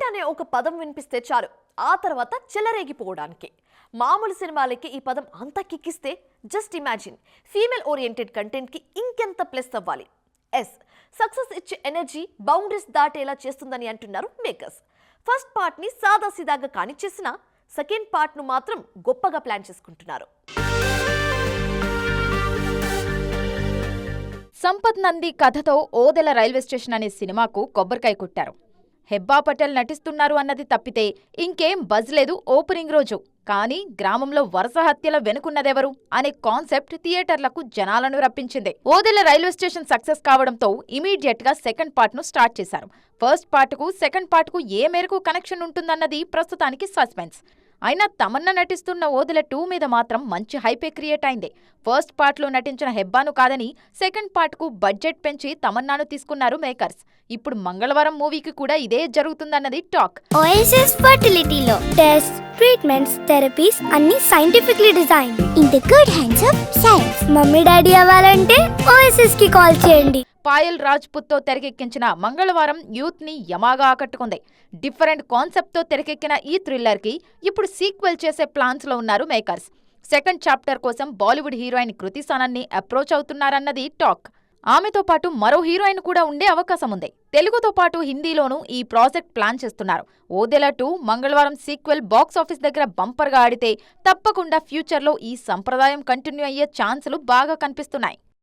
అనే ఒక పదం వినిపిస్తే చాలు ఆ తర్వాత చెలరేగిపోవడానికి. మామూలు సినిమాలకి ఈ పదం అంతా కిక్కిస్తే జస్ట్ ఇమాజిన్ ఫీమేల్ ఓరియంటెడ్ కంటెంట్కి ఇంకెంత ప్లస్ అవ్వాలి. సక్సెస్ ఇచ్చే ఎనర్జీ బౌండరీస్ దాటేలా చేస్తుందని అంటున్నారు మేకర్స్. ఫస్ట్ పార్ట్ని సాదాసీదాగా కానిచ్చేసిన సెకండ్ పార్ట్ను మాత్రం గొప్పగా ప్లాన్ చేసుకుంటున్నారు. సంపత్ నంది కథతో ఓదెల రైల్వే స్టేషన్ అనే సినిమాకు కొబ్బరికాయ కొట్టారు. హెబ్బా పటేల్ నటిస్తున్నారు అన్నది తప్పితే ఇంకేం బజ్ లేదు ఓపెనింగ్ రోజు. కానీ గ్రామంలో వరుస హత్యల వెనుకున్నదెవరు అనే కాన్సెప్ట్ థియేటర్లకు జనాలను రప్పించింది. ఓదెల రైల్వే స్టేషన్ సక్సెస్ కావడంతో ఇమీడియట్ గా సెకండ్ పార్ట్ ను స్టార్ట్ చేశారు. ఫస్ట్ పార్ట్ కు సెకండ్ పార్ట్ కు ఏ మేరకు కనెక్షన్ ఉంటుందన్నది ప్రస్తుతానికి సస్పెన్స్. అయినా తమన్నా నటిస్తున్న ఓదెల 2 మీద మాత్రం మంచి హైపే క్రియేట్ అయింది. ఫస్ట్ పార్ట్ లో నటించిన హెబ్బాను కాదని సెకండ్ పార్ట్ కు బడ్జెట్ పెంచి తమన్నాను తీసుకున్నారు మేకర్స్. ఇప్పుడు మంగళవారం మూవీకి కూడా ఇదే జరుగుతుందన్నది టాక్. ఓఎస్ఎస్ ఫర్టిలిటీలో టెస్ట్, ట్రీట్మెంట్స్, థెరపీస్ అన్ని scientifically design in the good hands of science. Mummy daddy అవ్వాలంటే ఓఎస్ఎస్ కి కాల్ చేయండి. పాయల్ రాజ్పుత్ తో తెరకెక్కించిన మంగళవారం యూత్ ని యమాగా ఆకట్టుకుంది. డిఫరెంట్ కాన్సెప్ట్ తో తెరకెక్కిన ఈ థ్రిల్లర్ కి ఇప్పుడు సీక్వెల్ చేసే ప్లాన్స్ లో ఉన్నారు మేకర్స్. సెకండ్ చాప్టర్ కోసం బాలీవుడ్ హీరోయిన్ కృతి సనన్ని అప్రోచ్ అవుతున్నారన్నది టాక్. ఆమెతో పాటు మరో హీరోయిన్ కూడా ఉండే అవకాశం ఉంది. తెలుగుతో పాటు హిందీలోనూ ఈ ప్రాజెక్ట్ ప్లాన్ చేస్తున్నారు. ఓదెల 2 మంగళవారం సీక్వెల్ బాక్స్ ఆఫీస్ దగ్గర బంపర్గా ఆడితే తప్పకుండా ఫ్యూచర్లో ఈ సంప్రదాయం కంటిన్యూ అయ్యే ఛాన్సులు బాగా కనిపిస్తున్నాయి.